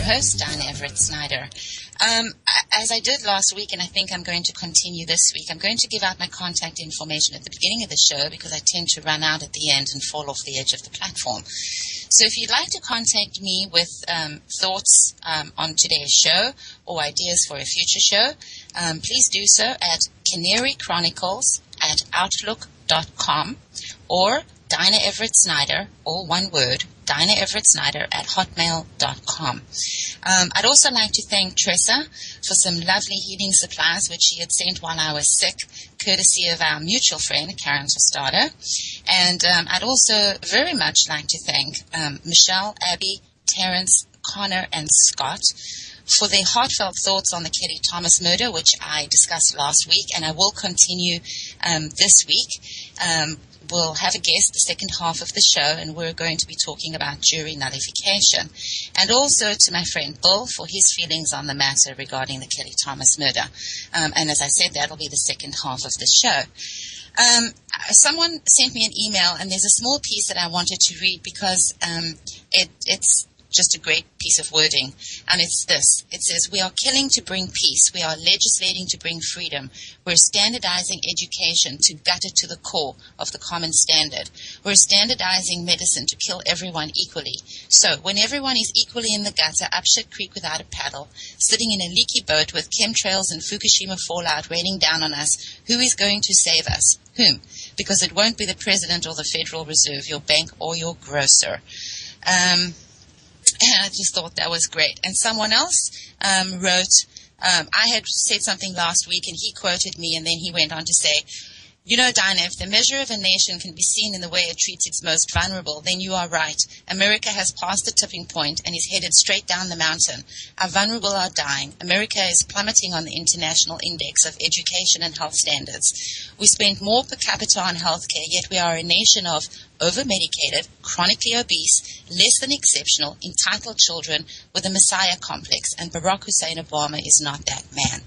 your host, Diana Everett Snyder. As I did last week, and I think I'm going to continue this week, I'm going to give out my contact information at the beginning of the show because I tend to run out at the end and fall off the edge of the platform. So if you'd like to contact me with thoughts on today's show or ideas for a future show, please do so at Canary Chronicles at outlook.com or Dinah Everett Snyder, all one word, Dinah Everett Snyder at hotmail.com. I'd also like to thank Tressa for some lovely healing supplies which she had sent while I was sick, courtesy of our mutual friend, Karen Tostado. And I'd also very much like to thank Michelle, Abby, Terrence, Connor, and Scott for their heartfelt thoughts on the Kelly Thomas murder, which I discussed last week, and I will continue this week. We'll have a guest the second half of the show, and we're going to be talking about jury nullification. And also to my friend Bill for his feelings on the matter regarding the Kelly Thomas murder. And as I said, that'll be the second half of the show. Someone sent me an email, and there's a small piece that I wanted to read because it's just a great piece of wording, and it's this. It says, "We are killing to bring peace. We are legislating to bring freedom. We're standardizing education to gut it to the core of the common standard. We're standardizing medicine to kill everyone equally. So when everyone is equally in the gutter, up shit creek without a paddle, sitting in a leaky boat with chemtrails and Fukushima fallout raining down on us, who is going to save us? Whom? Because it won't be the president or the Federal Reserve, your bank or your grocer." And I just thought that was great. And someone else wrote, I had said something last week, and he quoted me, and then he went on to say, "You know, Dinah, if the measure of a nation can be seen in the way it treats its most vulnerable, then you are right. America has passed the tipping point and is headed straight down the mountain. Our vulnerable are dying. America is plummeting on the International Index of Education and Health Standards. We spend more per capita on healthcare, yet we are a nation of over-medicated, chronically obese, less than exceptional, entitled children with a messiah complex, and Barack Hussein Obama is not that man."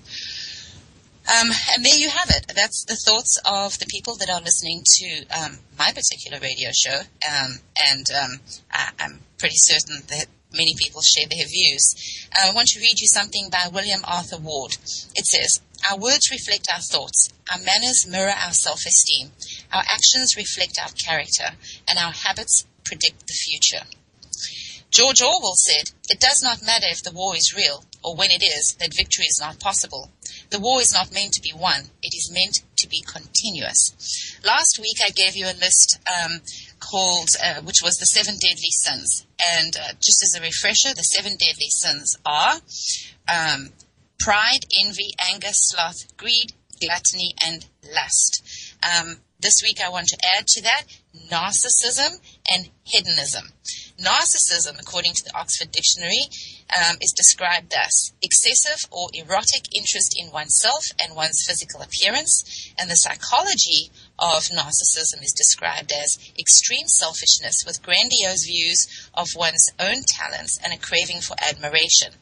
And there you have it. That's the thoughts of the people that are listening to my particular radio show. I'm pretty certain that many people share their views. I want to read you something by William Arthur Ward. It says, "Our words reflect our thoughts. Our manners mirror our self-esteem. Our actions reflect our character. And our habits predict the future." George Orwell said, "It does not matter if the war is real, or when it is, that victory is not possible. The war is not meant to be won. It is meant to be continuous." Last week I gave you a list called, which was the 7 deadly sins. And just as a refresher, the 7 deadly sins are pride, envy, anger, sloth, greed, gluttony, and lust. This week I want to add to that narcissism and hedonism. Narcissism, according to the Oxford Dictionary, is described thus: excessive or erotic interest in oneself and one's physical appearance. And the psychology of narcissism is described as extreme selfishness with grandiose views of one's own talents and a craving for admiration.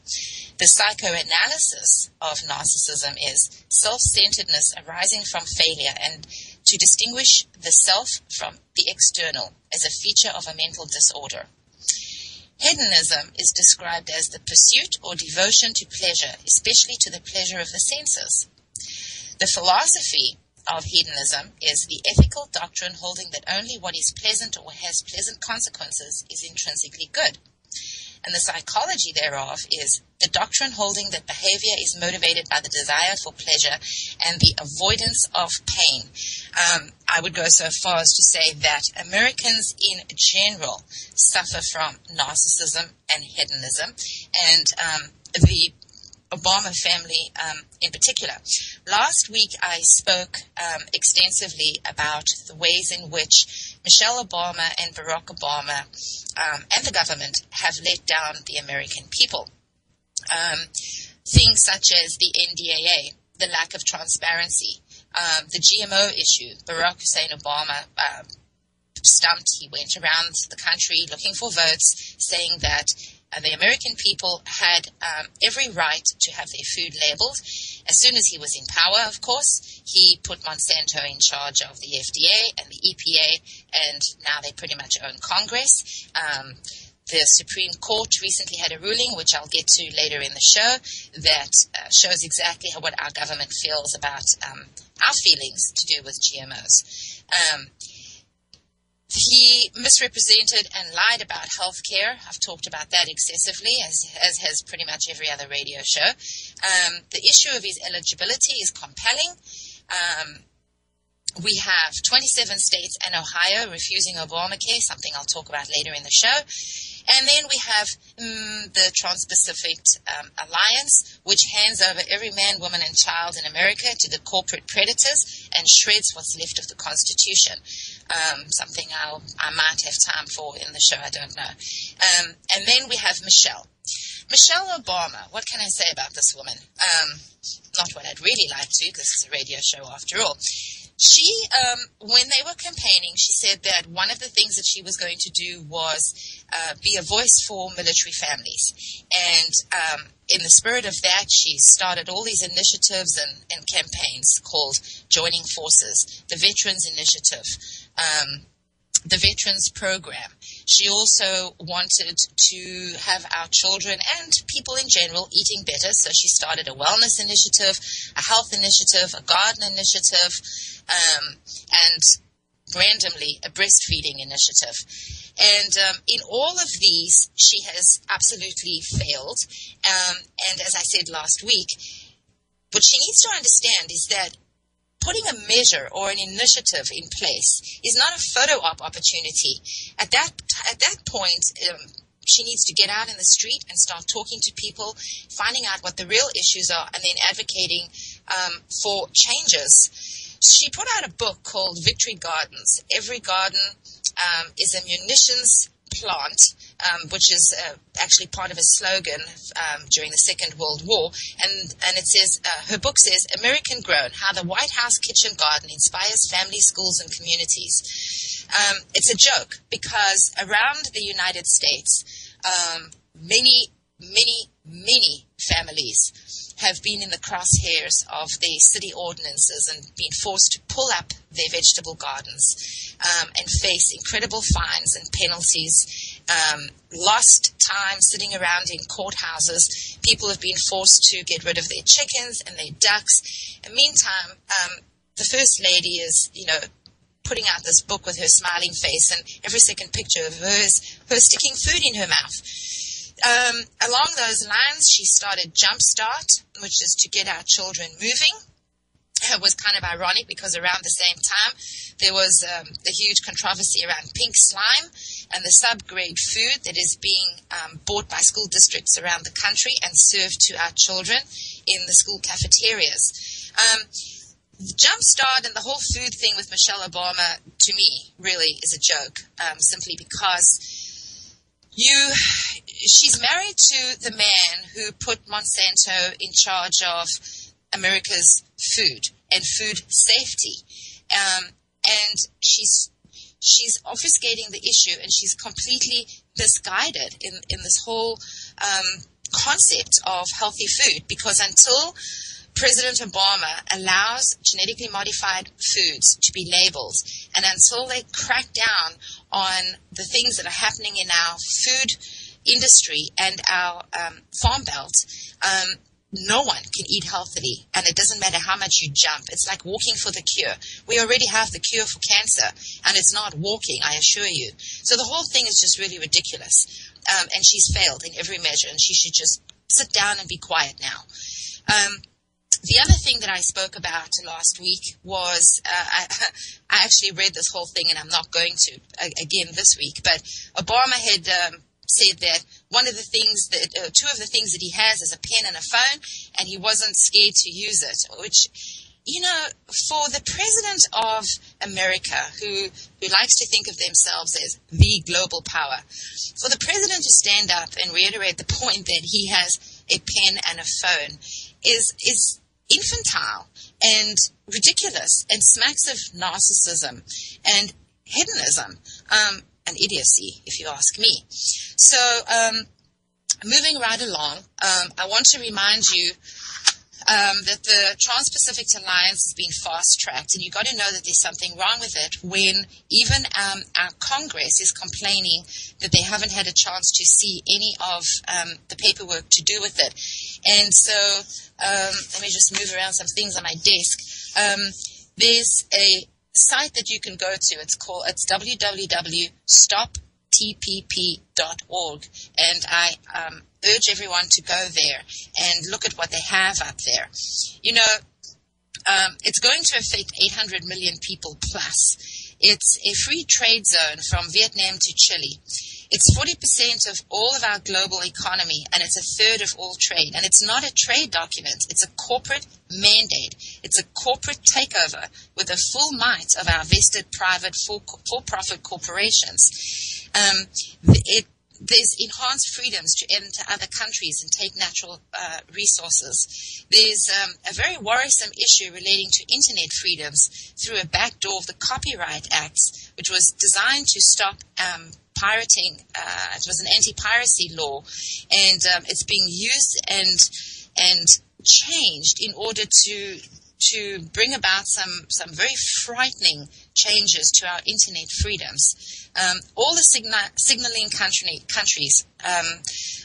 The psychoanalysis of narcissism is self-centeredness arising from failure and to distinguish the self from the external as a feature of a mental disorder. Hedonism is described as the pursuit or devotion to pleasure, especially to the pleasure of the senses. The philosophy of hedonism is the ethical doctrine holding that only what is pleasant or has pleasant consequences is intrinsically good. And the psychology thereof is the doctrine holding that behavior is motivated by the desire for pleasure and the avoidance of pain. I would go so far as to say that Americans in general suffer from narcissism and hedonism, and the Obama family in particular. Last week I spoke extensively about the ways in which Michelle Obama and Barack Obama and the government have let down the American people. Things such as the NDAA, the lack of transparency, the GMO issue. Barack Hussein Obama stumped. He went around the country looking for votes, saying that the American people had every right to have their food labeled. As soon as he was in power, of course, he put Monsanto in charge of the FDA and the EPA, and now they pretty much own Congress. The Supreme Court recently had a ruling, which I'll get to later in the show, that shows exactly what our government feels about our feelings to do with GMOs. He misrepresented and lied about healthcare. I've talked about that excessively, as has pretty much every other radio show. The issue of his eligibility is compelling. We have 27 states and Ohio refusing Obamacare, something I'll talk about later in the show. And then we have the Trans-Pacific Alliance, which hands over every man, woman, and child in America to the corporate predators and shreds what's left of the Constitution. Something I might have time for in the show, I don't know. And then we have Michelle Obama. What can I say about this woman? Not what I'd really like to, because it's a radio show after all. She, when they were campaigning, she said that one of the things that she was going to do was be a voice for military families. And in the spirit of that, she started all these initiatives and campaigns called Joining Forces, the Veterans Initiative, the Veterans Program. She also wanted to have our children and people in general eating better, so she started a wellness initiative, a health initiative, a garden initiative, and randomly a breastfeeding initiative. And in all of these, she has absolutely failed. And as I said last week, what she needs to understand is that putting a measure or an initiative in place is not a photo op opportunity. At that point, she needs to get out in the street and start talking to people, finding out what the real issues are, and then advocating for changes. She put out a book called Victory Gardens. Every garden is a munitions plant, which is actually part of a slogan during the Second World War. And it says, her book says, American Grown, How the White House Kitchen Garden Inspires Families, Schools, and Communities. It's a joke because around the United States, many families have been in the crosshairs of the city ordinances and been forced to pull up their vegetable gardens and face incredible fines and penalties, lost time sitting around in courthouses. People have been forced to get rid of their chickens and their ducks. In the meantime, the First Lady is, putting out this book with her smiling face, and every second picture of her is her sticking food in her mouth. Along those lines, she started Jumpstart, which is to get our children moving. It was kind of ironic because around the same time, there was the huge controversy around pink slime and the subgrade food that is being bought by school districts around the country and served to our children in the school cafeterias. Jumpstart and the whole food thing with Michelle Obama, to me, really is a joke, simply because she's married to the man who put Monsanto in charge of America's food and food safety. And she's obfuscating the issue, and she's completely misguided in this whole concept of healthy food, because until President Obama allows genetically modified foods to be labeled, and until they crack down on the things that are happening in our food industry and our farm belt, no one can eat healthily, and it doesn't matter how much you jump. It's like walking for the cure. We already have the cure for cancer, and it's not walking, I assure you. So the whole thing is just really ridiculous, and she's failed in every measure, and she should just sit down and be quiet now. The other thing that I spoke about last week was, I actually read this whole thing, and I'm not going to again this week, but Obama had said that one of the things that, two of the things that he has is a pen and a phone, and he wasn't scared to use it, which, for the president of America, who likes to think of themselves as the global power, for the president to stand up and reiterate the point that he has a pen and a phone is infantile and ridiculous and smacks of narcissism and hedonism, and idiocy, if you ask me. So, moving right along, I want to remind you that the Trans-Pacific Alliance has been fast-tracked, and you've got to know that there's something wrong with it when even our Congress is complaining that they haven't had a chance to see any of the paperwork to do with it. And so let me just move around some things on my desk. There's a site that you can go to. It's www.stoptpp.org, and I urge everyone to go there and look at what they have up there. You know, it's going to affect 800 million people plus. It's a free trade zone from Vietnam to Chile. It's 40% of all of our global economy, and it's a third of all trade. And it's not a trade document. It's a corporate mandate. It's a corporate takeover with the full might of our vested private for-profit corporations. There's enhanced freedoms to enter other countries and take natural resources. There's a very worrisome issue relating to internet freedoms through a backdoor of the Copyright Act, which was designed to stop pirating. It was an anti-piracy law, and it's being used and changed in order to bring about some very frightening changes to our internet freedoms. All the signaling countries,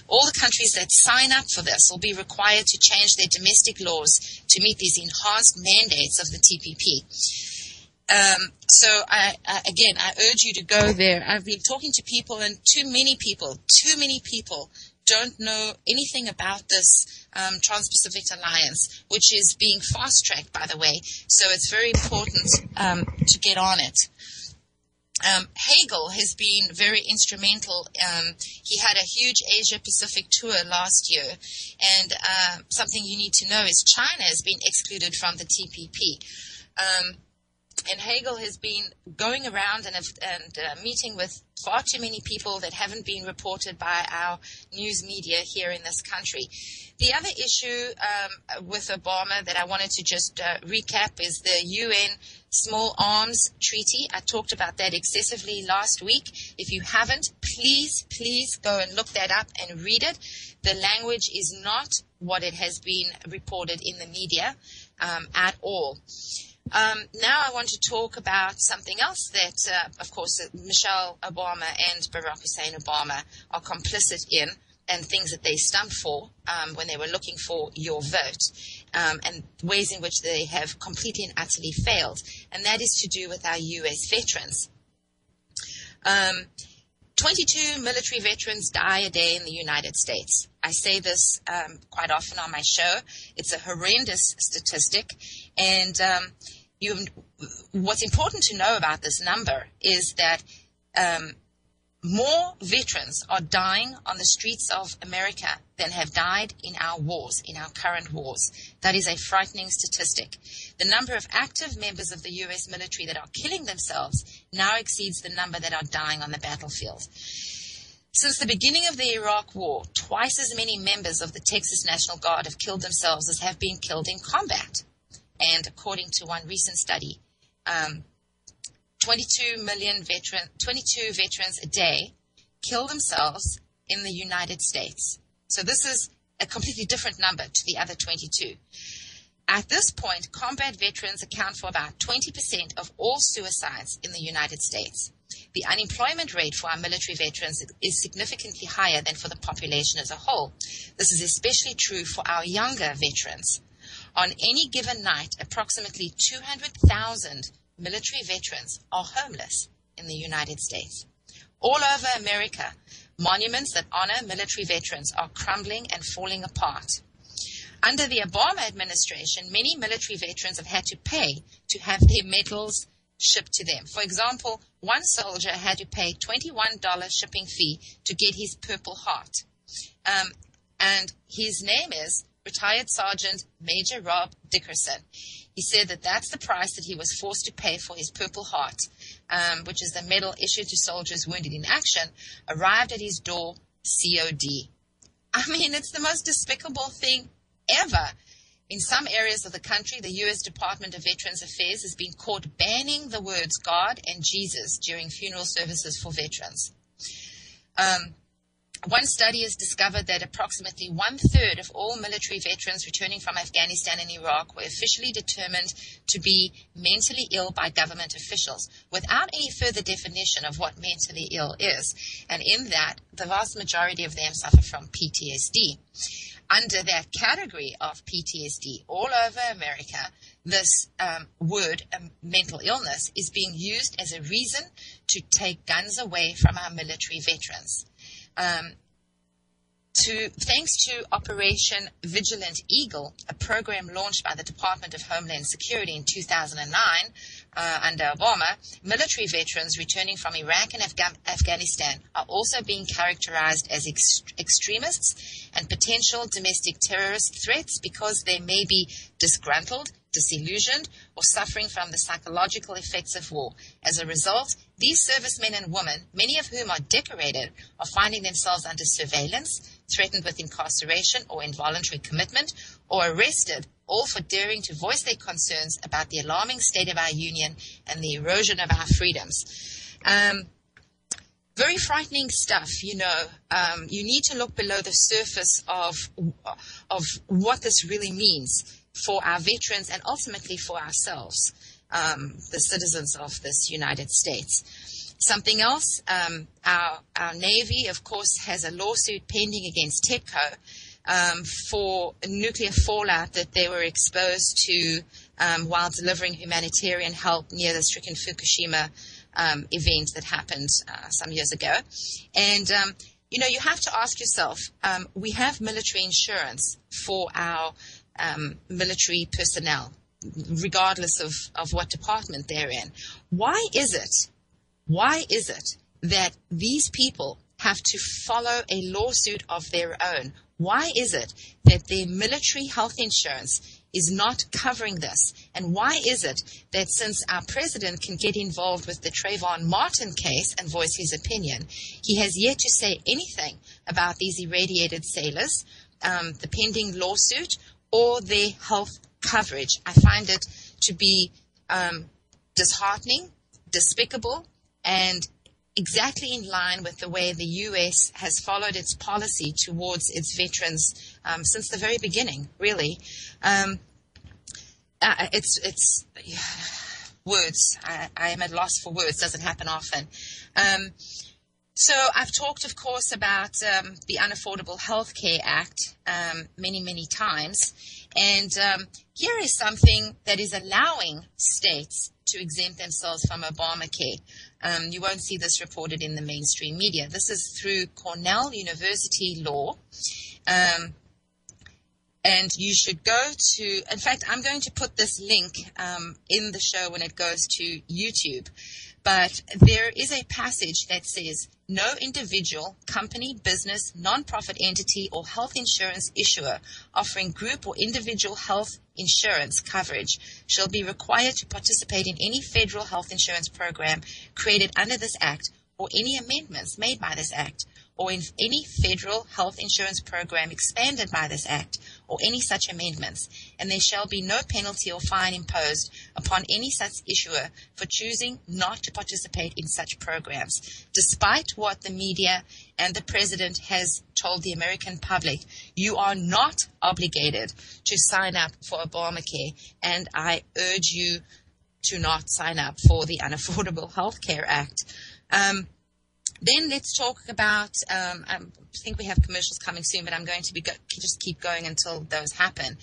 all the countries that sign up for this will be required to change their domestic laws to meet these enhanced mandates of the TPP. So I urge you to go there. I've been talking to people, and too many people don't know anything about this Trans-Pacific Alliance, which is being fast-tracked, by the way. So it's very important to get on it. Hagel has been very instrumental. He had a huge Asia-Pacific tour last year, and something you need to know is China has been excluded from the TPP. And Hagel has been going around and meeting with far too many people that haven't been reported by our news media here in this country. The other issue with Obama that I wanted to just recap is the UN Small Arms Treaty. I talked about that excessively last week. If you haven't, please go and look that up and read it. The language is not what it has been reported in the media at all. Now I want to talk about something else that, of course, Michelle Obama and Barack Hussein Obama are complicit in, and things that they stumped for when they were looking for your vote, and ways in which they have completely and utterly failed. And that is to do with our U.S. veterans. 22 military veterans die a day in the United States. I say this quite often on my show. It's a horrendous statistic, and what's important to know about this number is that more veterans are dying on the streets of America than have died in our wars, in our current wars. That is a frightening statistic. The number of active members of the U.S. military that are killing themselves now exceeds the number that are dying on the battlefield. Since the beginning of the Iraq War, twice as many members of the Texas National Guard have killed themselves as have been killed in combat. And according to one recent study, 22 veterans a day kill themselves in the United States. So this is a completely different number to the other 22. At this point, combat veterans account for about 20% of all suicides in the United States. The unemployment rate for our military veterans is significantly higher than for the population as a whole. This is especially true for our younger veterans. On any given night, approximately 200,000 military veterans are homeless in the United States. All over America, monuments that honor military veterans are crumbling and falling apart. Under the Obama administration, many military veterans have had to pay to have their medals shipped to them. For example, one soldier had to pay $21 shipping fee to get his Purple Heart. And his name is retired Sergeant Major Rob Dickerson. He said that that's the price that he was forced to pay for his Purple Heart, which is the medal issued to soldiers wounded in action, arrived at his door, COD. I mean, it's the most despicable thing ever. In some areas of the country, the U.S. Department of Veterans Affairs has been caught banning the words God and Jesus during funeral services for veterans. One study has discovered that approximately 1/3 of all military veterans returning from Afghanistan and Iraq were officially determined to be mentally ill by government officials, without any further definition of what mentally ill is. And in that, the vast majority of them suffer from PTSD. Under that category of PTSD all over America, this word, mental illness, is being used as a reason to take guns away from our military veterans. Thanks to Operation Vigilant Eagle, a program launched by the Department of Homeland Security in 2009 under Obama, military veterans returning from Iraq and Afghanistan are also being characterized as extremists and potential domestic terrorist threats because they may be disgruntled, disillusioned, or suffering from the psychological effects of war. As a result, these servicemen and women, many of whom are decorated, are finding themselves under surveillance, threatened with incarceration or involuntary commitment, or arrested, all for daring to voice their concerns about the alarming state of our union and the erosion of our freedoms. Very frightening stuff, you know. You need to look below the surface of what this really means for our veterans and ultimately for ourselves, the citizens of this United States. Something else, our Navy, of course, has a lawsuit pending against TEPCO for nuclear fallout that they were exposed to while delivering humanitarian help near the stricken Fukushima event that happened some years ago. And, you know, you have to ask yourself, we have military insurance for our military personnel, regardless of what department they're in. Why is it that these people have to follow a lawsuit of their own? Why is it that their military health insurance is not covering this? And why is it that since our president can get involved with the Trayvon Martin case and voice his opinion, he has yet to say anything about these irradiated sailors, the pending lawsuit, or their health coverage? I find it to be disheartening, despicable, and exactly in line with the way the U.S. has followed its policy towards its veterans since the very beginning, really. It's words. I am at loss for words. Doesn't happen often. So I've talked, of course, about the Unaffordable Health Care Act many, many times. And here is something that is allowing states to exempt themselves from Obamacare. You won't see this reported in the mainstream media. This is through Cornell University Law. And you should go to, in fact, I'm going to put this link in the show when it goes to YouTube. But there is a passage that says, no individual, company, business, non-profit entity, or health insurance issuer offering group or individual health insurance coverage shall be required to participate in any federal health insurance program created under this act or any amendments made by this act, or in any federal health insurance program expanded by this act, or any such amendments, and there shall be no penalty or fine imposed upon any such issuer for choosing not to participate in such programs. Despite what the media and the president has told the American public, you are not obligated to sign up for Obamacare, and I urge you to not sign up for the Unaffordable Health Care Act. Then let's talk about, I think we have commercials coming soon, but I'm going to just keep going until those happen.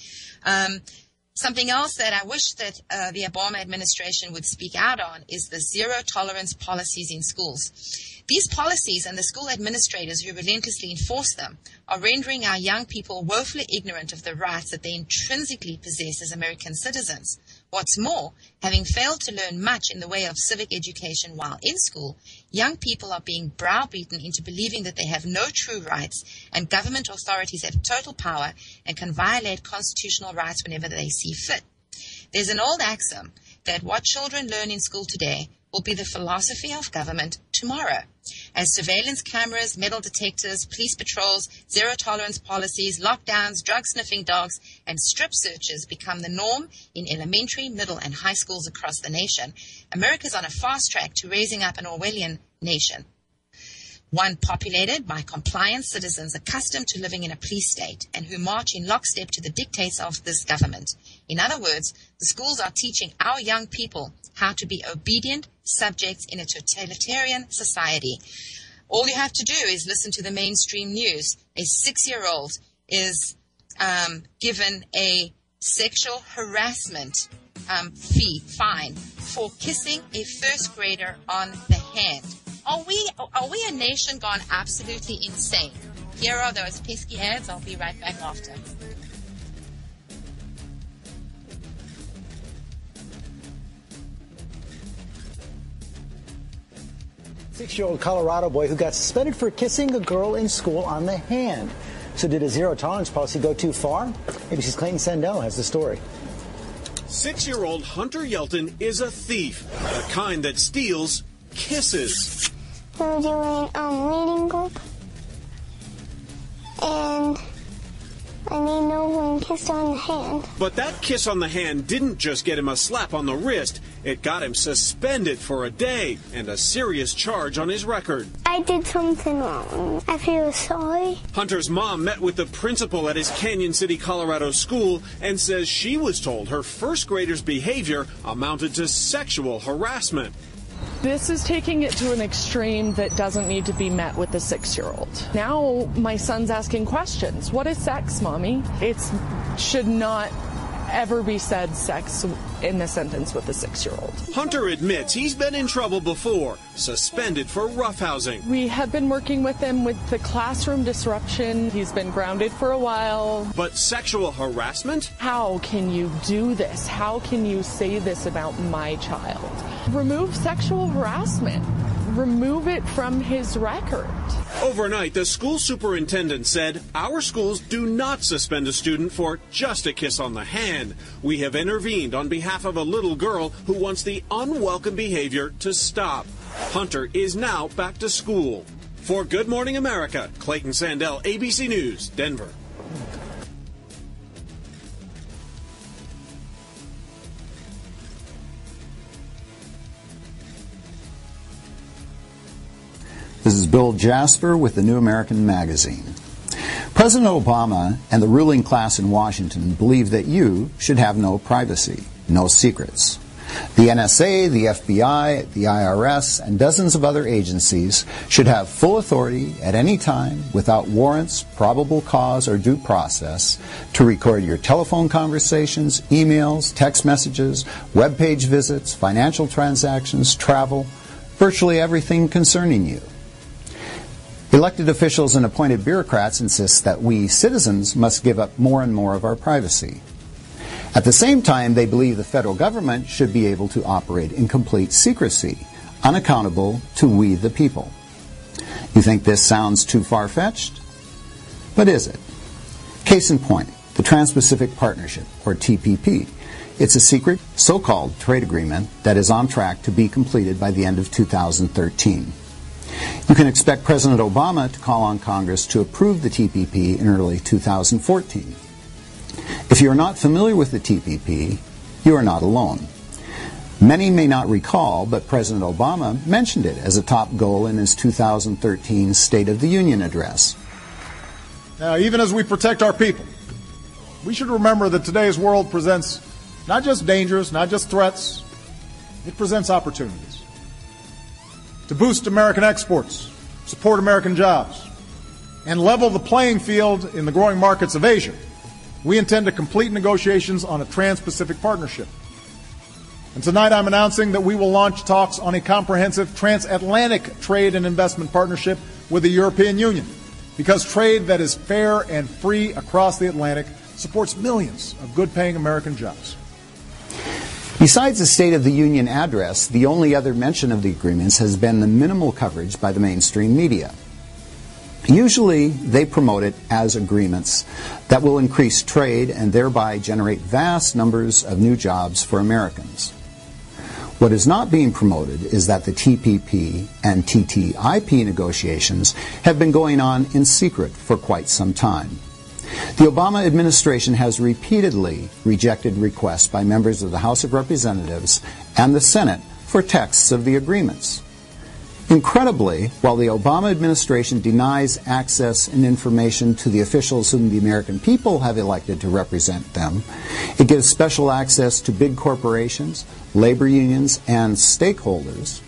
Something else that I wish that the Obama administration would speak out on is the zero-tolerance policies in schools. These policies and the school administrators who relentlessly enforce them are rendering our young people woefully ignorant of the rights that they intrinsically possess as American citizens. What's more, having failed to learn much in the way of civic education while in school, young people are being browbeaten into believing that they have no true rights and government authorities have total power and can violate constitutional rights whenever they see fit. There's an old axiom that what children learn in school today will be the philosophy of government tomorrow. As surveillance cameras, metal detectors, police patrols, zero-tolerance policies, lockdowns, drug-sniffing dogs, and strip searches become the norm in elementary, middle, and high schools across the nation, America's on a fast track to raising up an Orwellian nation. one populated by compliant citizens accustomed to living in a police state and who march in lockstep to the dictates of this government. In other words, the schools are teaching our young people how to be obedient subjects in a totalitarian society. All you have to do is listen to the mainstream news. A 6-year-old is given a sexual harassment fine for kissing a first grader on the hand. Are we a nation gone absolutely insane? Here are those pesky ads. I'll be right back after. Six-year-old Colorado boy who got suspended for kissing a girl in school on the hand. So did a zero-tolerance policy go too far? ABC's Clayton Sandell has the story. 6-year-old Hunter Yelton is a thief, the kind that steals kisses. We're doing reading group, and I made no one kissed on the hand. But that kiss on the hand didn't just get him a slap on the wrist. It got him suspended for a day and a serious charge on his record. I did something wrong. I feel sorry. Hunter's mom met with the principal at his Canyon City, Colorado school and says she was told her first grader's behavior amounted to sexual harassment. This is taking it to an extreme that doesn't need to be met with a 6-year-old. Now my son's asking questions. What is sex, Mommy? It should not ever be said sex in the sentence with a 6-year-old. Hunter admits he's been in trouble before, suspended for roughhousing. We have been working with him with the classroom disruption. He's been grounded for a while. But sexual harassment? How can you do this? How can you say this about my child? Remove sexual harassment. Remove it from his record. Overnight, the school superintendent said, "Our schools do not suspend a student for just a kiss on the hand. We have intervened on behalf of a little girl who wants the unwelcome behavior to stop." Hunter is now back to school. For Good Morning America, Clayton Sandell, ABC News, Denver. This is Bill Jasper with the New American Magazine. President Obama and the ruling class in Washington believe that you should have no privacy, no secrets. The NSA, the FBI, the IRS, and dozens of other agencies should have full authority at any time, without warrants, probable cause, or due process, to record your telephone conversations, emails, text messages, web page visits, financial transactions, travel, virtually everything concerning you. Elected officials and appointed bureaucrats insist that we citizens must give up more and more of our privacy. At the same time, they believe the federal government should be able to operate in complete secrecy, unaccountable to we the people. You think this sounds too far-fetched? But is it? Case in point, the Trans-Pacific Partnership, or TPP. It's a secret, so-called trade agreement that is on track to be completed by the end of 2013. You can expect President Obama to call on Congress to approve the TPP in early 2014. If you are not familiar with the TPP, you are not alone. Many may not recall, but President Obama mentioned it as a top goal in his 2013 State of the Union address. Now, even as we protect our people, we should remember that today's world presents not just dangers, not just threats, it presents opportunities. To boost American exports, support American jobs, and level the playing field in the growing markets of Asia, we intend to complete negotiations on a Trans-Pacific Partnership. And tonight I'm announcing that we will launch talks on a comprehensive transatlantic trade and investment partnership with the European Union, because trade that is fair and free across the Atlantic supports millions of good-paying American jobs. Besides the State of the Union address, the only other mention of the agreements has been the minimal coverage by the mainstream media. Usually, they promote it as agreements that will increase trade and thereby generate vast numbers of new jobs for Americans. What is not being promoted is that the TPP and TTIP negotiations have been going on in secret for quite some time. The Obama administration has repeatedly rejected requests by members of the House of Representatives and the Senate for texts of the agreements. Incredibly, while the Obama administration denies access and information to the officials whom the American people have elected to represent them, it gives special access to big corporations, labor unions, and stakeholders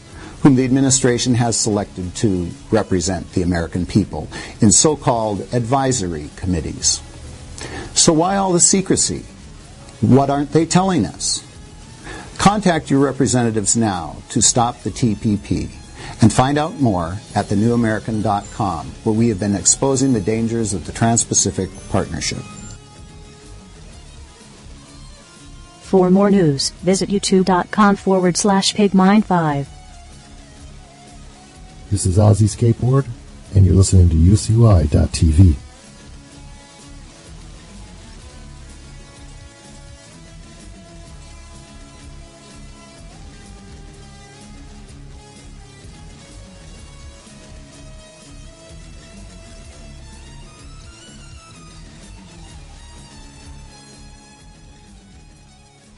whom the administration has selected to represent the American people in so-called advisory committees. So why all the secrecy? What aren't they telling us? Contact your representatives now to stop the TPP and find out more at thenewamerican.com, where we have been exposing the dangers of the Trans-Pacific Partnership. For more news, visit youtube.com/pigmind5. This is Ozzy Skateboard, and you're listening to UCY.TV.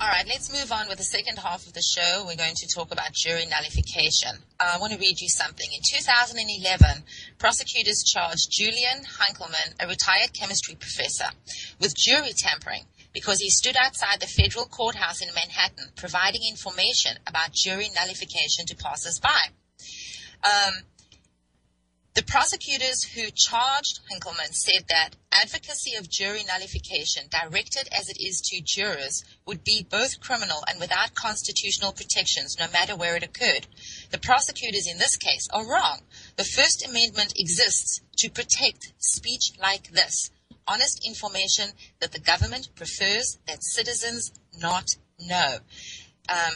All right, let's move on with the second half of the show. We're going to talk about jury nullification. I want to read you something. In 2011, prosecutors charged Julian Hunkelman, a retired chemistry professor, with jury tampering because he stood outside the federal courthouse in Manhattan providing information about jury nullification to passers-by. The prosecutors who charged Hunkelman said that advocacy of jury nullification, directed as it is to jurors, would be both criminal and without constitutional protections, no matter where it occurred. The prosecutors in this case are wrong. The First Amendment exists to protect speech like this, honest information that the government prefers that citizens not know.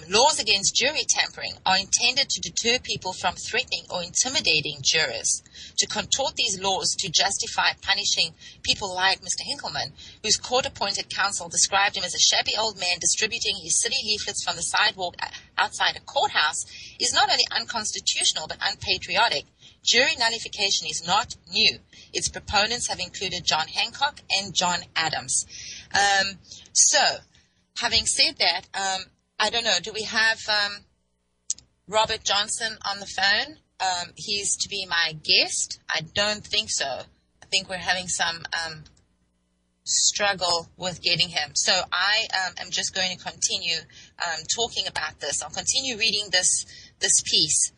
Laws against jury tampering are intended to deter people from threatening or intimidating jurors. To contort these laws to justify punishing people like Mr. Hinkleman, whose court-appointed counsel described him as a shabby old man distributing his city leaflets from the sidewalk outside a courthouse, is not only unconstitutional but unpatriotic. Jury nullification is not new. Its proponents have included John Hancock and John Adams. So, having said that, I don't know, do we have Robert Johnson on the phone? He's to be my guest. I don't think so. I think we're having some struggle with getting him. So I am just going to continue talking about this. I'll continue reading this piece.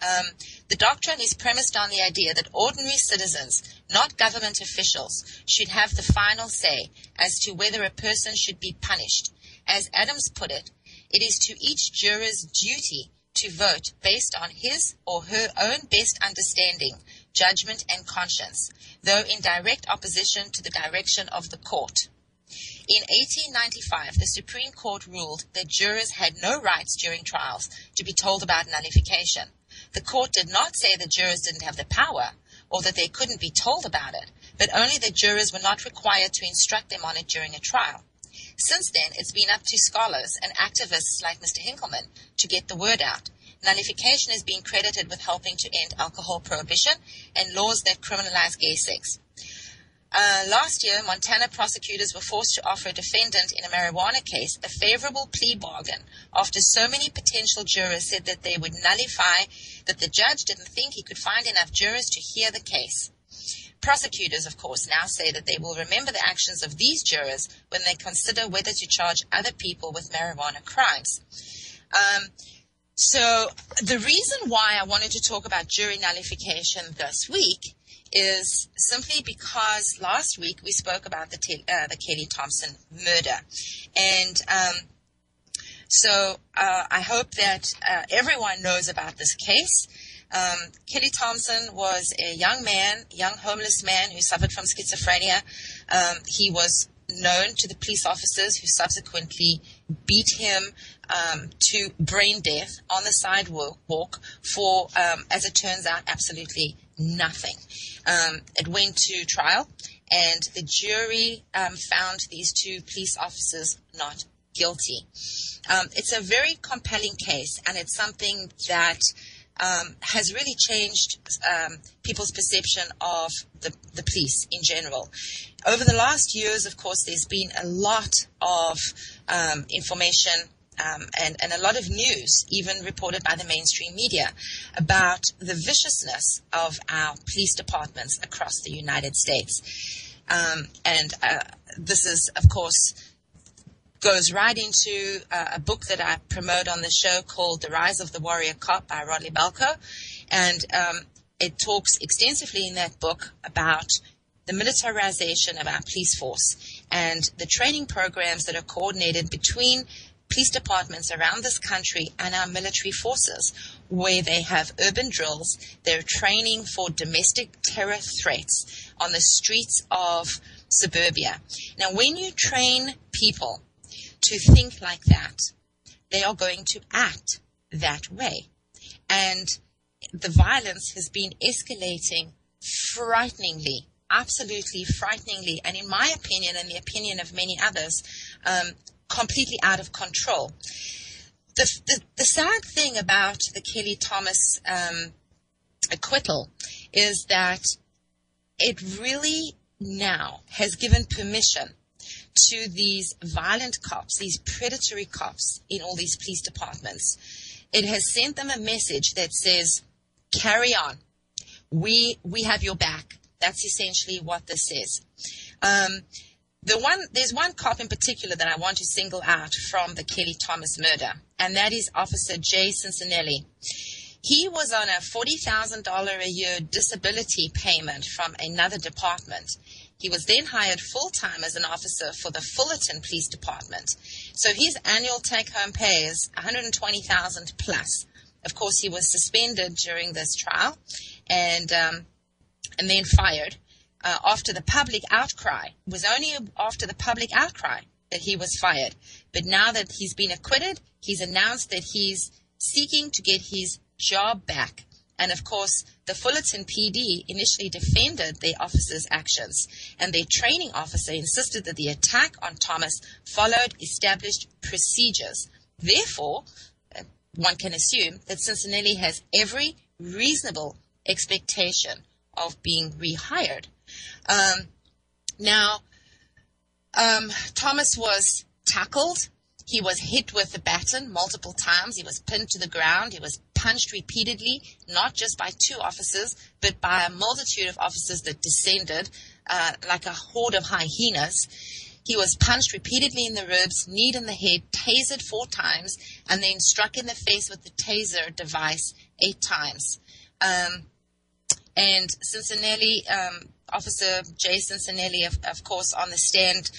The doctrine is premised on the idea that ordinary citizens, not government officials, should have the final say as to whether a person should be punished. As Adams put it, it is to each juror's duty to vote based on his or her own best understanding, judgment, and conscience, though in direct opposition to the direction of the court. In 1895, the Supreme Court ruled that jurors had no rights during trials to be told about nullification. The court did not say that jurors didn't have the power or that they couldn't be told about it, but only that jurors were not required to instruct them on it during a trial. Since then, it's been up to scholars and activists like Mr. Hinkleman to get the word out. Nullification has been credited with helping to end alcohol prohibition and laws that criminalize gay sex. Last year, Montana prosecutors were forced to offer a defendant in a marijuana case a favorable plea bargain after so many potential jurors said that they would nullify that the judge didn't think he could find enough jurors to hear the case. Prosecutors, of course, now say that they will remember the actions of these jurors when they consider whether to charge other people with marijuana crimes. So the reason why I wanted to talk about jury nullification this week is simply because last week we spoke about the Kelly Thompson murder. And so I hope that everyone knows about this case. Kelly Thompson was a young homeless man who suffered from schizophrenia. He was known to the police officers who subsequently beat him to brain death on the sidewalk for, as it turns out, absolutely nothing. It went to trial, and the jury found these two police officers not guilty. It's a very compelling case, and it's something that has really changed people's perception of the police in general. Over the last years, of course, there's been a lot of information and a lot of news, even reported by the mainstream media, about the viciousness of our police departments across the United States. This is, of course, goes right into a book that I promote on the show called The Rise of the Warrior Cop by Rodley Balco. And it talks extensively in that book about the militarization of our police force and the training programs that are coordinated between police departments around this country and our military forces, where they have urban drills. They're training for domestic terror threats on the streets of suburbia. Now, when you train people to think like that, they are going to act that way. And the violence has been escalating frighteningly, absolutely frighteningly, and in my opinion and the opinion of many others, completely out of control. The sad thing about the Kelly Thomas acquittal is that it really now has given permission to these violent cops, these predatory cops in all these police departments. It has sent them a message that says, carry on. We have your back. That's essentially what this is. There's one cop in particular that I want to single out from the Kelly Thomas murder, and that is Officer Jay Cincinnati. He was on a $40,000 a year disability payment from another department. He was then hired full-time as an officer for the Fullerton Police Department. So his annual take-home pay is $120,000 plus. Of course, he was suspended during this trial and then fired. After the public outcry. It was only after the public outcry that he was fired. But now that he's been acquitted, he's announced that he's seeking to get his job back. And of course, the Fullerton PD initially defended their officer's actions, and their training officer insisted that the attack on Thomas followed established procedures. Therefore, one can assume that Cincinnati has every reasonable expectation of being rehired. Thomas was tackled. He was hit with a baton multiple times. He was pinned to the ground. He was punched repeatedly, not just by two officers, but by a multitude of officers that descended like a horde of hyenas. He was punched repeatedly in the ribs, kneed in the head, tasered 4 times, and then struck in the face with the taser device 8 times. And Cincinnati, Officer Jay Cincinnati, of course, on the stand,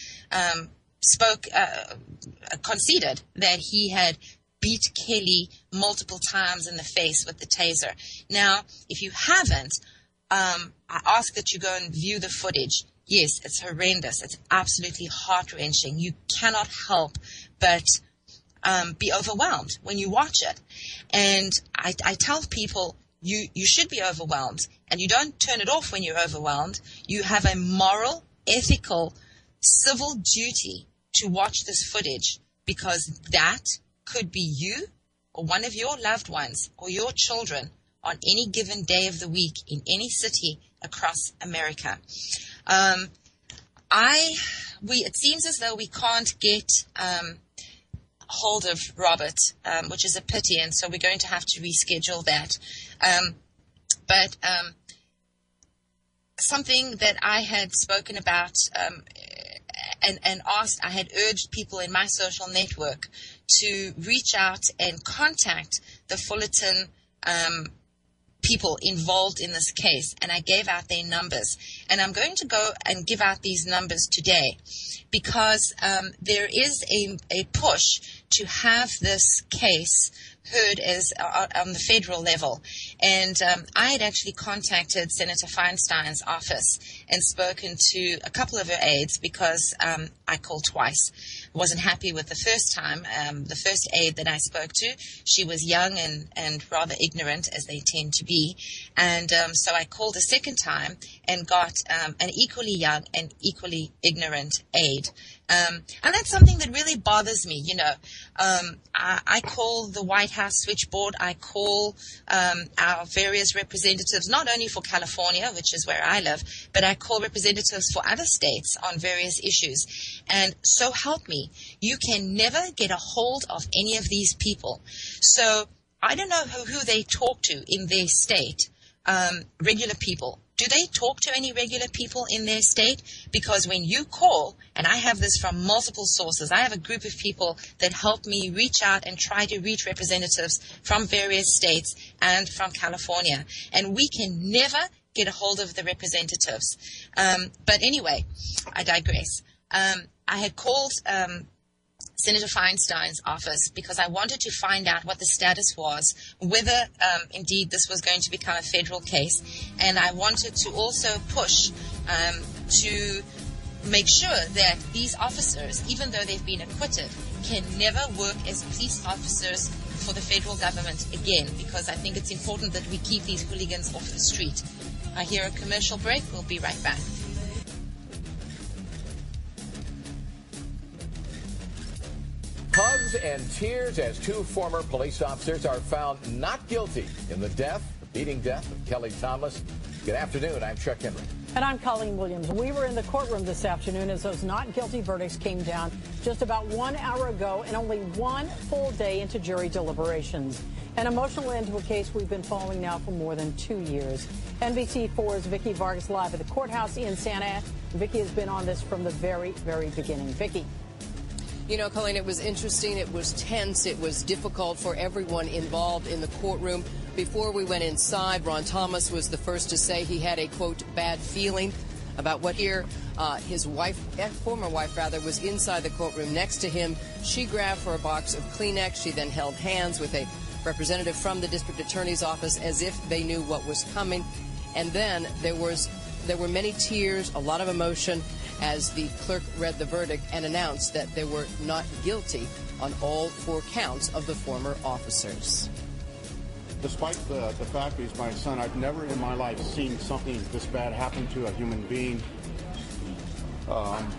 conceded that he had beat Kelly multiple times in the face with the taser. Now, if you haven't, I ask that you go and view the footage. Yes, it's horrendous. It's absolutely heart-wrenching. You cannot help but be overwhelmed when you watch it. And I tell people, you should be overwhelmed, and you don't turn it off when you're overwhelmed. You have a moral, ethical, civil duty to watch this footage, because that could be you or one of your loved ones or your children on any given day of the week in any city across America. It seems as though we can't get hold of Robert, which is a pity, and so we're going to have to reschedule that. But something that I had spoken about and asked, I had urged people in my social network to reach out and contact the Fullerton people involved in this case, and I gave out their numbers. And I'm going to go and give out these numbers today because there is a push to have this case heard as on the federal level. And I had actually contacted Senator Feinstein's office and spoken to a couple of her aides because I called twice. Wasn't happy with the first time. The first aide that I spoke to, she was young and rather ignorant, as they tend to be. And so I called a second time and got an equally young and equally ignorant aide. And that's something that really bothers me. You know, I call the White House switchboard. I call our various representatives, not only for California, which is where I live, but I call representatives for other states on various issues. And so help me, me. You can never get a hold of any of these people. So I don't know who they talk to in their state, regular people. Do they talk to any regular people in their state? Because when you call, and I have this from multiple sources, I have a group of people that help me reach out and try to reach representatives from various states and from California. And we can never get a hold of the representatives. But anyway, I digress. I had called Senator Feinstein's office because I wanted to find out what the status was, whether indeed this was going to become a federal case, and I wanted to also push to make sure that these officers, even though they've been acquitted, can never work as police officers for the federal government again, because I think it's important that we keep these hooligans off the street. I hear a commercial break. We'll be right back. Hugs and tears as two former police officers are found not guilty in the beating death of Kelly Thomas. Good afternoon. I'm Chuck Henry. And I'm Colleen Williams. We were in the courtroom this afternoon as those not guilty verdicts came down just about 1 hour ago and only one full day into jury deliberations. An emotional end to a case we've been following now for more than 2 years. NBC4's Vicki Vargas live at the courthouse in Santa Ana. Vicki has been on this from the very, very beginning. Vicki. You know, Colleen, it was interesting. It was tense. It was difficult for everyone involved in the courtroom. Before we went inside, Ron Thomas was the first to say he had a, quote, bad feeling about what here. His wife, former wife rather, was inside the courtroom next to him. She grabbed for a box of Kleenex. She then held hands with a representative from the district attorney's office as if they knew what was coming. And then there were many tears, a lot of emotion, as the clerk read the verdict and announced that they were not guilty on all 4 counts of the former officers. Despite the fact that he's my son, I've never in my life seen something this bad happen to a human being. And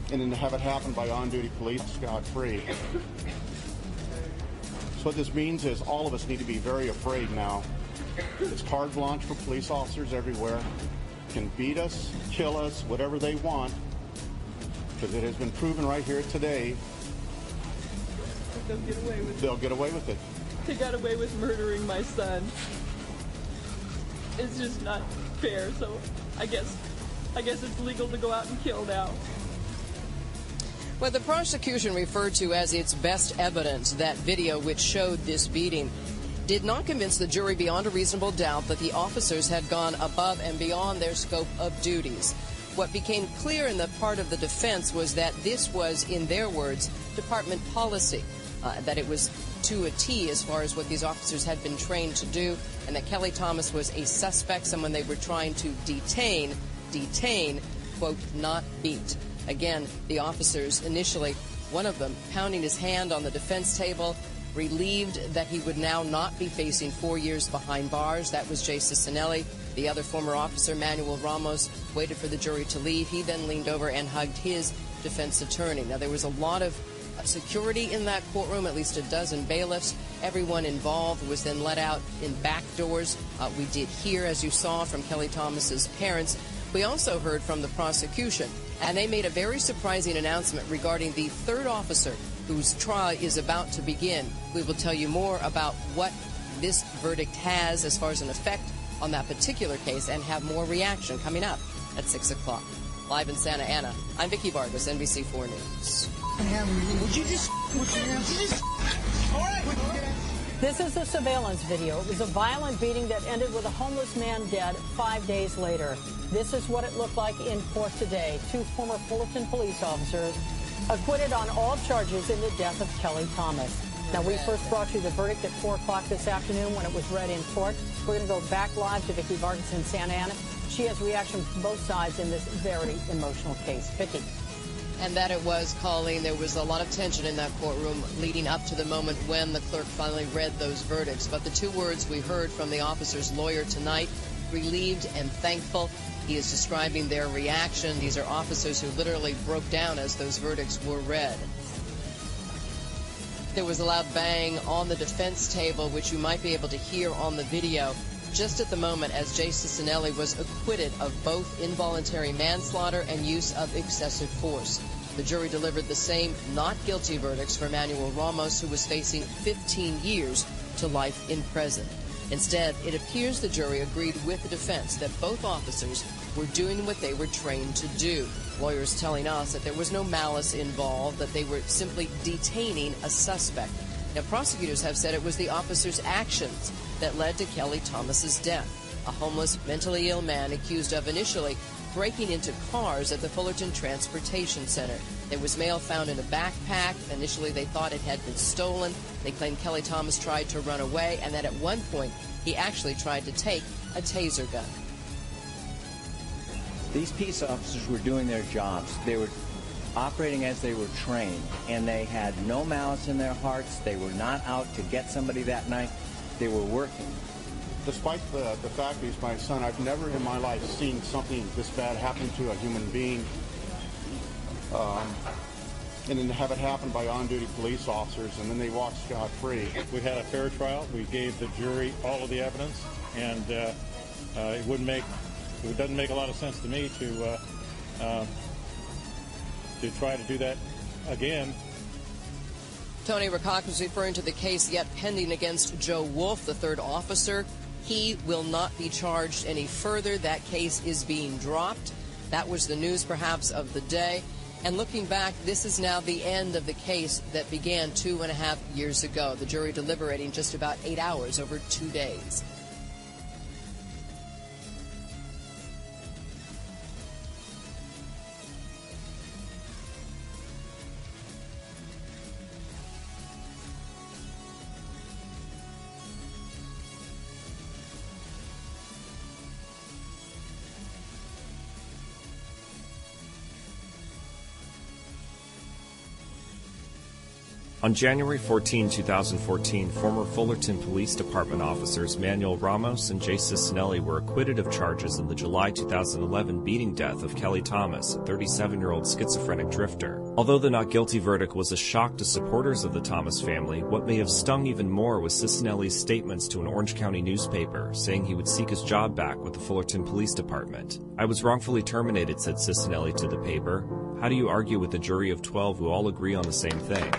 then to have it happen by on-duty police scot-free. So what this means is all of us need to be very afraid now. It's carte blanche for police officers everywhere. Can beat us, kill us, whatever they want, because it has been proven right here today. They'll get away with it. They'll get away with it. They got away with murdering my son. It's just not fair, so I guess it's legal to go out and kill now. Well, the prosecution referred to as its best evidence that video which showed this beating did not convince the jury beyond a reasonable doubt that the officers had gone above and beyond their scope of duties. What became clear in the part of the defense was that this was, in their words, department policy, that it was to a T as far as what these officers had been trained to do, and that Kelly Thomas was a suspect, someone they were trying to detain, quote, not beat. Again, the officers initially, one of them pounding his hand on the defense table, relieved that he would now not be facing 4 years behind bars. That was Jay Cicinelli. The other former officer, Manuel Ramos, waited for the jury to leave. He then leaned over and hugged his defense attorney. Now, there was a lot of security in that courtroom, at least a dozen bailiffs. Everyone involved was then let out in back doors. We did hear, as you saw, from Kelly Thomas's parents. We also heard from the prosecution, and they made a very surprising announcement regarding the third officer whose trial is about to begin. We will tell you more about what this verdict has as far as an effect on that particular case and have more reaction coming up at 6 o'clock. Live in Santa Ana, I'm Vicki Vargas, NBC4 News. This is the surveillance video. It was a violent beating that ended with a homeless man dead 5 days later. This is what it looked like in court today. 2 former Fullerton police officers acquitted on all charges in the death of Kelly Thomas. Now, we first brought you the verdict at 4 o'clock this afternoon when it was read in court. We're going to go back live to Vicki Vargas in Santa Ana. She has reaction from both sides in this very emotional case. Vicki. And that it was, Colleen. There was a lot of tension in that courtroom leading up to the moment when the clerk finally read those verdicts. But the 2 words we heard from the officer's lawyer tonight, relieved and thankful. He is describing their reaction. These are officers who literally broke down as those verdicts were read. There was a loud bang on the defense table, which you might be able to hear on the video. just at the moment as Jay Cicinelli was acquitted of both involuntary manslaughter and use of excessive force. The jury delivered the same not guilty verdicts for Manuel Ramos, who was facing 15 years to life in prison. Instead, it appears the jury agreed with the defense that both officers were doing what they were trained to do. Lawyers telling us that there was no malice involved, that they were simply detaining a suspect. Now, prosecutors have said it was the officers' actions that led to Kelly Thomas's death, a homeless, mentally ill man accused of initially breaking into cars at the Fullerton Transportation Center. There was mail found in a backpack. Initially, they thought it had been stolen. They claimed Kelly Thomas tried to run away, and that at one point, he actually tried to take a taser gun. These peace officers were doing their jobs. They were operating as they were trained, and they had no malice in their hearts. They were not out to get somebody that night. They were working. Despite the fact that he's my son, I've never in my life seen something this bad happen to a human being. And then to have it happen by on-duty police officers, and then they walk scot-free. We had a fair trial. We gave the jury all of the evidence, and it doesn't make a lot of sense to me to try to do that again. Tony Rakoc was referring to the case yet pending against Joe Wolf, the third officer. He will not be charged any further. That case is being dropped. That was the news, perhaps, of the day. And looking back, this is now the end of the case that began 2.5 years ago. The jury deliberating just about 8 hours over 2 days. On January 14, 2014, former Fullerton Police Department officers Manuel Ramos and Jay Cicinelli were acquitted of charges in the July 2011 beating death of Kelly Thomas, a 37-year-old schizophrenic drifter. Although the not guilty verdict was a shock to supporters of the Thomas family, what may have stung even more was Cicinelli's statements to an Orange County newspaper, saying he would seek his job back with the Fullerton Police Department. "I was wrongfully terminated," said Cicinelli to the paper. "How do you argue with a jury of 12 who all agree on the same thing?"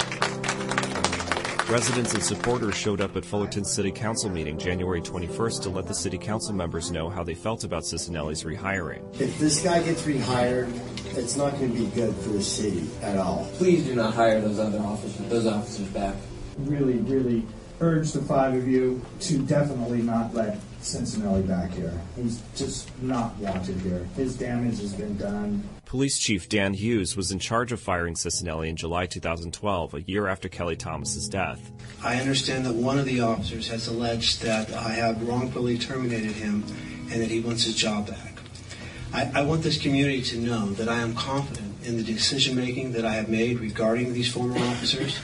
Residents and supporters showed up at Fullerton's City Council meeting January 21st to let the City Council members know how they felt about Cicinelli's rehiring. If this guy gets rehired, it's not going to be good for the city at all. Please do not hire those officers back. Really, really urge the five of you to definitely not let Cicinelli back here. He's just not wanted here. His damage has been done. Police Chief Dan Hughes was in charge of firing Cicinelli in July 2012, a year after Kelly Thomas's death. I understand that one of the officers has alleged that I have wrongfully terminated him and that he wants his job back. I want this community to know that I am confident in the decision-making that I have made regarding these former officers,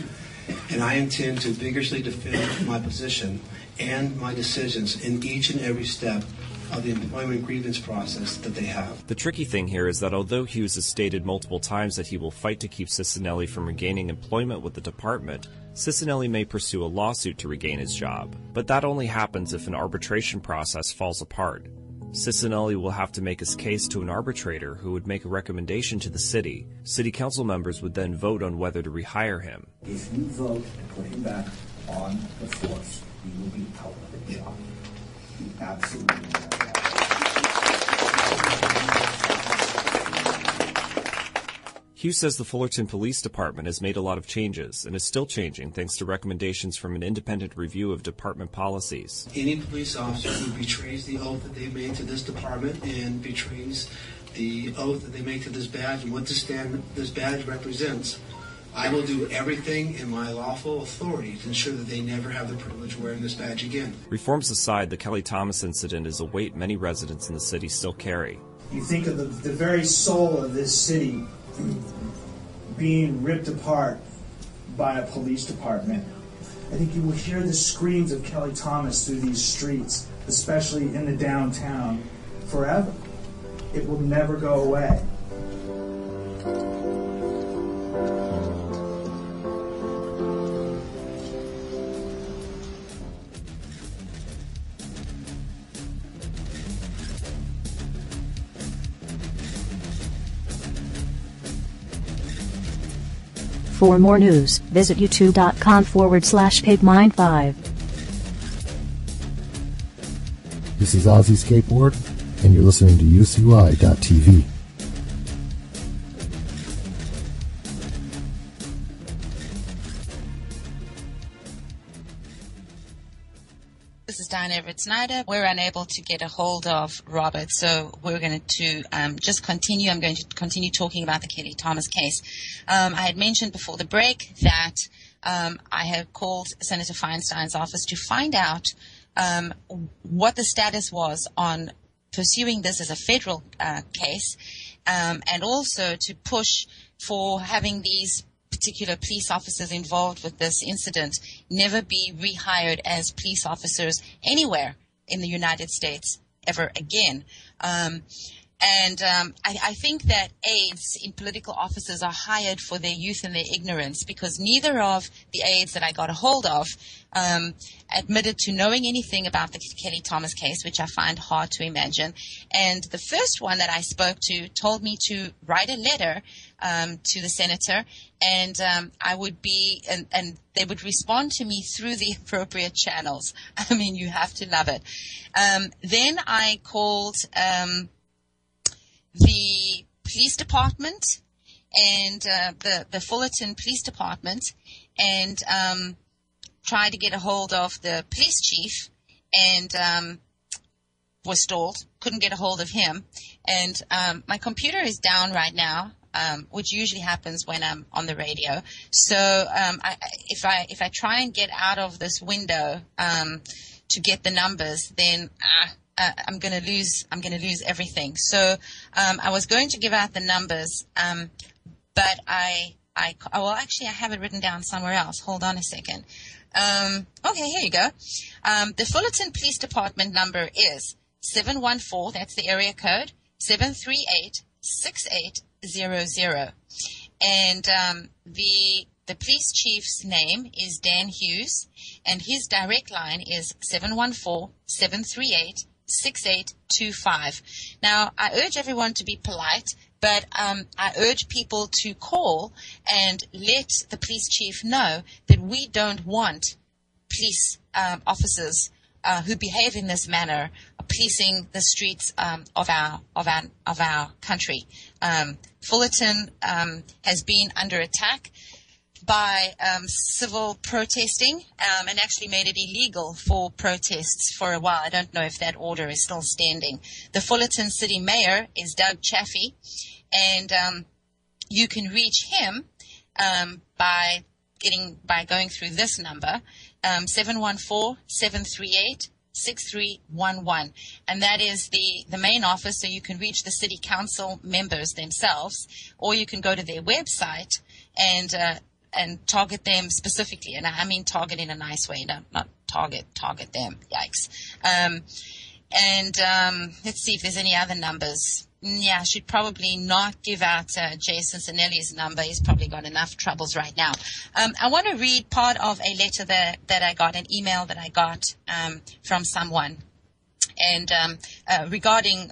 and I intend to vigorously defend my position and my decisions in each and every step of the employment grievance process that they have. The tricky thing here is that although Hughes has stated multiple times that he will fight to keep Cicinelli from regaining employment with the department, Cicinelli may pursue a lawsuit to regain his job. But that only happens if an arbitration process falls apart. Cicinelli will have to make his case to an arbitrator who would make a recommendation to the city. City council members would then vote on whether to rehire him. If you vote to put him back on the force, he will be out of the job. He absolutely will. Hughes says the Fullerton Police Department has made a lot of changes and is still changing thanks to recommendations from an independent review of department policies. Any police officer who betrays the oath that they made to this department and betrays the oath that they make to this badge and what this badge represents, I will do everything in my lawful authority to ensure that they never have the privilege of wearing this badge again. Reforms aside, the Kelly Thomas incident is a weight many residents in the city still carry. You think of the very soul of this city being ripped apart by a police department. I think you will hear the screams of Kelly Thomas through these streets, especially in the downtown, forever. It will never go away. For more news, visit youtube.com/pigmind5. This is Ozzy Skateboard, and you're listening to UCY.TV. This is Diane Everett Snyder. We're unable to get a hold of Robert, so we're going to just continue. I'm going to continue talking about the Kelly Thomas case. I had mentioned before the break that I have called Senator Feinstein's office to find out what the status was on pursuing this as a federal case, and also to push for having these particular police officers involved with this incident never be rehired as police officers anywhere in the United States ever again. I think that aides in political offices are hired for their youth and their ignorance, because neither of the aides that I got a hold of admitted to knowing anything about the Kelly Thomas case, which I find hard to imagine. And the first one that I spoke to told me to write a letter to the senator, and I would be, and they would respond to me through the appropriate channels. I mean, you have to love it. Then I called the police department and the Fullerton Police Department, and tried to get a hold of the police chief, and was stalled. Couldn't get a hold of him. And my computer is down right now, which usually happens when I'm on the radio. So if I try and get out of this window to get the numbers, then I'm going to lose everything. So I was going to give out the numbers, but well, actually I have it written down somewhere else. Hold on a second. Okay, here you go. The Fullerton Police Department number is 714, that's the area code, 738-6800. And the police chief's name is Dan Hughes, and his direct line is 714-738-6825. Now, I urge everyone to be polite, but I urge people to call and let the police chief know that we don't want police officers who behave in this manner policing the streets of our country. Fullerton has been under attack by civil protesting, and actually made it illegal for protests for a while. I don't know if that order is still standing. The Fullerton City Mayor is Doug Chaffee, and you can reach him by going through this number, 714-738-6311, and that is the main office. So you can reach the city council members themselves, or you can go to their website and target them specifically. And I mean target in a nice way, not target them. Yikes. Let's see if there's any other numbers. Yeah, I should probably not give out Jason Sinelli's number. He's probably got enough troubles right now. I want to read part of a letter that I got, an email that I got from someone, and regarding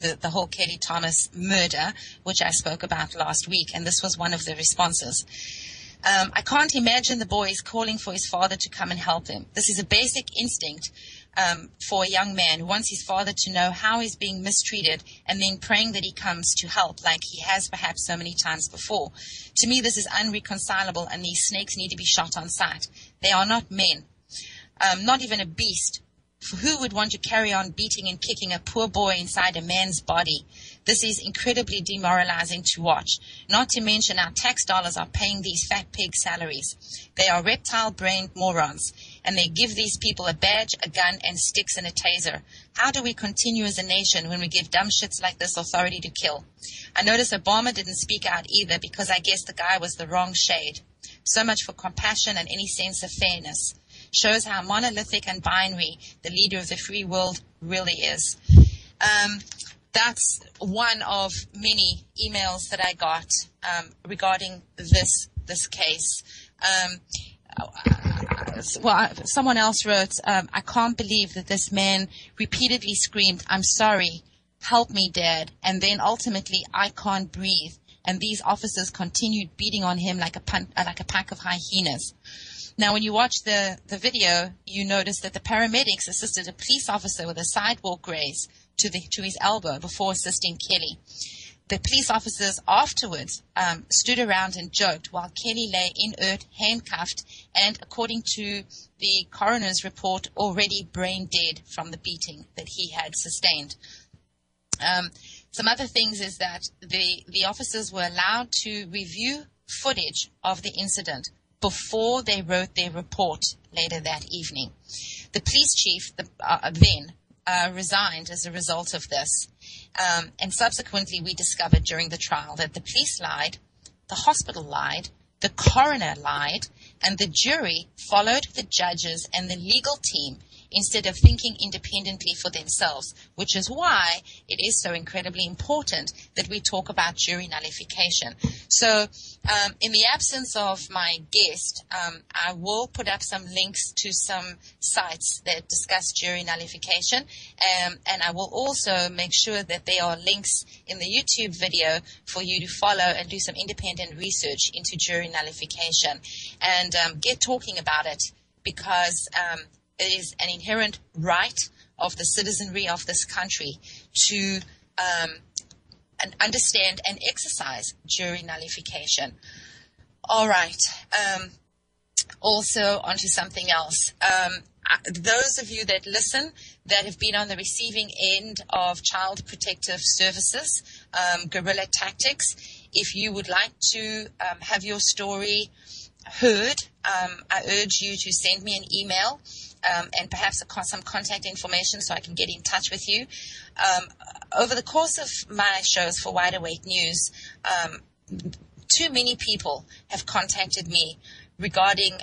the whole Kelly Thomas murder, which I spoke about last week, and this was one of the responses. I can't imagine the boy is calling for his father to come and help him. This is a basic instinct for a young man who wants his father to know how he's being mistreated, and then praying that he comes to help like he has perhaps so many times before. To me, this is unreconcilable, and these snakes need to be shot on sight. They are not men, not even a beast. For who would want to carry on beating and kicking a poor boy inside a man's body? This is incredibly demoralizing to watch. Not to mention our tax dollars are paying these fat pig salaries. They are reptile-brained morons, and they give these people a badge, a gun, and sticks and a taser. How do we continue as a nation when we give dumb shits like this authority to kill? I notice Obama didn't speak out either, because I guess the guy was the wrong shade. So much for compassion and any sense of fairness. Shows how monolithic and binary the leader of the free world really is. That's one of many emails that I got regarding this case. Someone else wrote, I can't believe that this man repeatedly screamed, "I'm sorry, help me, Dad," and then ultimately, "I can't breathe," and these officers continued beating on him like a pack of hyenas. Now, when you watch the video, you notice that the paramedics assisted a police officer with a sidewalk graze to his elbow before assisting Kelly. The police officers afterwards stood around and joked while Kelly lay inert, handcuffed, and according to the coroner's report, already brain dead from the beating that he had sustained. Some other things is that the officers were allowed to review footage of the incident before they wrote their report later that evening. The police chief then resigned as a result of this. And subsequently, we discovered during the trial that the police lied, the hospital lied, the coroner lied, and the jury followed the judges and the legal team instead of thinking independently for themselves, which is why it is so incredibly important that we talk about jury nullification. So in the absence of my guest, I will put up some links to some sites that discuss jury nullification, and I will also make sure that there are links in the YouTube video for you to follow and do some independent research into jury nullification and get talking about it, because it is an inherent right of the citizenry of this country to understand and exercise jury nullification. All right. Also, onto something else. Those of you that listen that have been on the receiving end of Child Protective Services, guerrilla tactics, if you would like to have your story heard, I urge you to send me an email and perhaps some contact information so I can get in touch with you. Over the course of my shows for Wide Awake News, too many people have contacted me regarding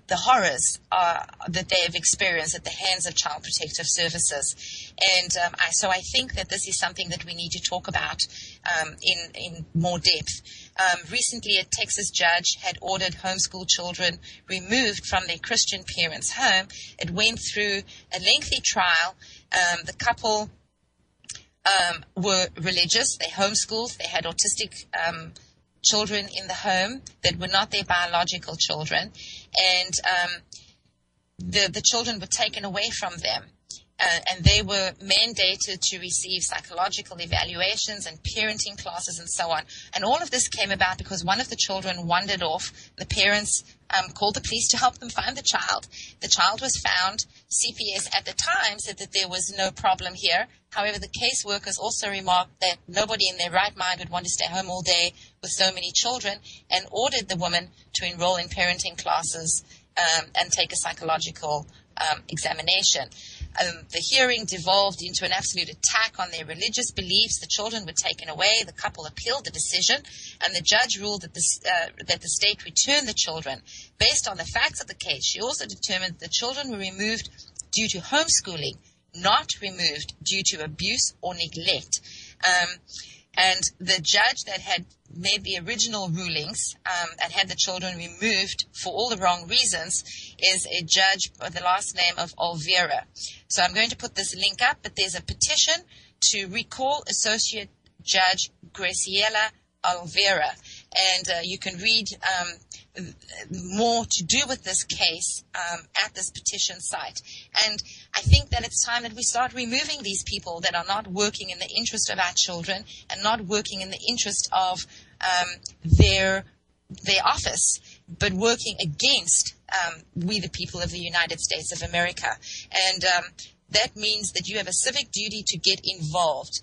the horrors that they have experienced at the hands of Child Protective Services. And so I think that this is something that we need to talk about in more depth. Recently, a Texas judge had ordered homeschool children removed from their Christian parents' home. It went through a lengthy trial. The couple were religious. They homeschooled. They had autistic children in the home that were not their biological children. And the children were taken away from them. And they were mandated to receive psychological evaluations and parenting classes and so on. And all of this came about because one of the children wandered off. The parents called the police to help them find the child. The child was found. CPS at the time said that there was no problem here. However, the caseworkers also remarked that nobody in their right mind would want to stay home all day with so many children, and ordered the woman to enroll in parenting classes and take a psychological examination. The hearing devolved into an absolute attack on their religious beliefs. The children were taken away. The couple appealed the decision, and the judge ruled that the state return the children. Based on the facts of the case, she also determined that the children were removed due to homeschooling, not removed due to abuse or neglect. And the judge that had made the original rulings and had the children removed for all the wrong reasons is a judge by the last name of Olvera. So I'm going to put this link up, but there's a petition to recall Associate Judge Graciela Olvera. And you can read more to do with this case at this petition site. And I think that it's time that we start removing these people that are not working in the interest of our children and not working in the interest of their office, but working against we the people of the United States of America. And that means that you have a civic duty to get involved.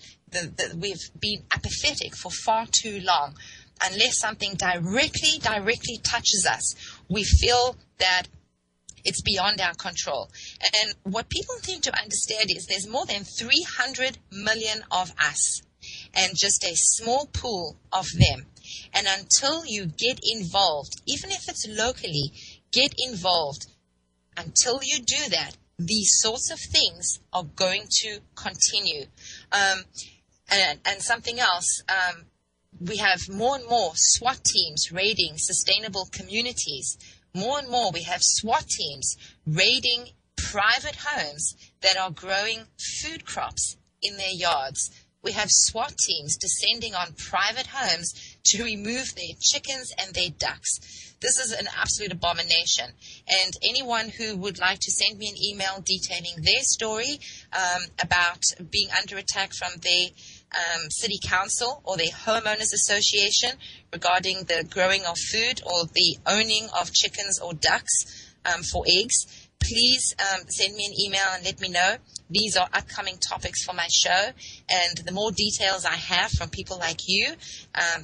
We've been apathetic for far too long. Unless something directly touches us, we feel that it's beyond our control. And what people need to understand is there's more than 300 million of us and just a small pool of them. And until you get involved, even if it's locally, get involved. Until you do that, these sorts of things are going to continue. And something else, we have more and more SWAT teams raiding sustainable communities. More and more we have SWAT teams raiding private homes that are growing food crops in their yards. We have SWAT teams descending on private homes to remove their chickens and their ducks. This is an absolute abomination. And anyone who would like to send me an email detailing their story about being under attack from their city council or their homeowners association regarding the growing of food or the owning of chickens or ducks for eggs, please send me an email and let me know. These are upcoming topics for my show, and the more details I have from people like you,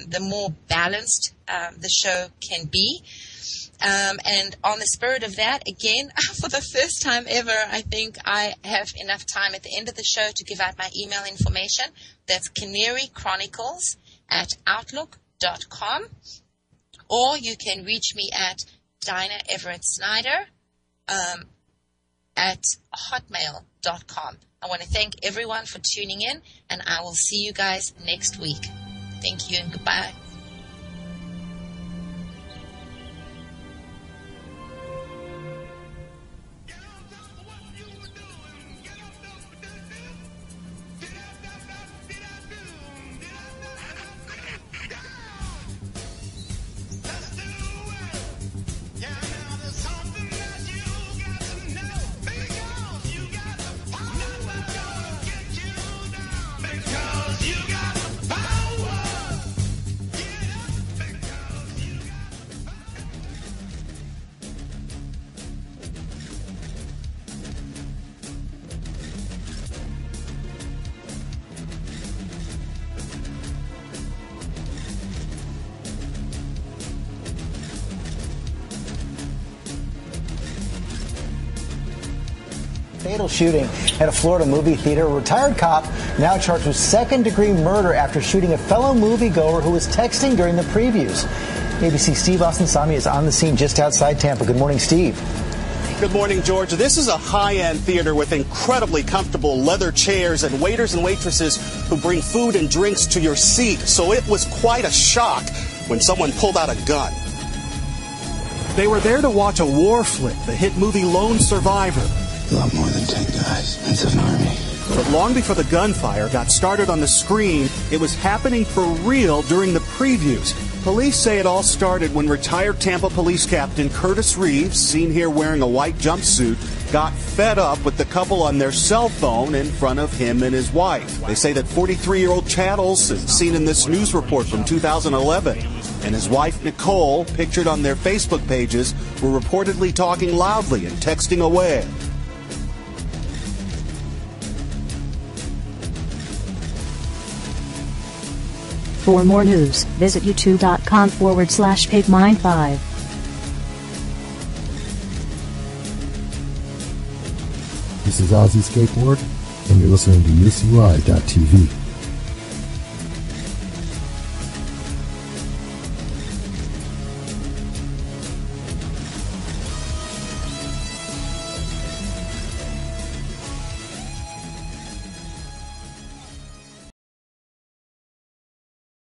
the more balanced the show can be. And on the spirit of that, again, for the first time ever, I think I have enough time at the end of the show to give out my email information. That's Canary Chronicles at outlook.com, or you can reach me at Dinah Everett Snyder at hotmail.com. I want to thank everyone for tuning in, and I will see you guys next week. Thank you and goodbye. Fatal shooting at a Florida movie theater. A retired cop now charged with second-degree murder after shooting a fellow moviegoer who was texting during the previews. ABC Steve Osunsami is on the scene just outside Tampa. Good morning, Steve. Good morning, George. This is a high-end theater with incredibly comfortable leather chairs and waiters and waitresses who bring food and drinks to your seat. So it was quite a shock when someone pulled out a gun. They were there to watch a war flick, the hit movie Lone Survivor. A lot more than 10 guys. It's an army. But long before the gunfire got started on the screen, it was happening for real during the previews. Police say it all started when retired Tampa Police Captain Curtis Reeves, seen here wearing a white jumpsuit, got fed up with the couple on their cell phone in front of him and his wife. They say that 43-year-old Chattels, seen in this news report from 2011, and his wife Nicole, pictured on their Facebook pages, were reportedly talking loudly and texting away. For more news, visit youtube.com/pigmind5. This is Ozzy Skateboard, and you're listening to UCUI.TV.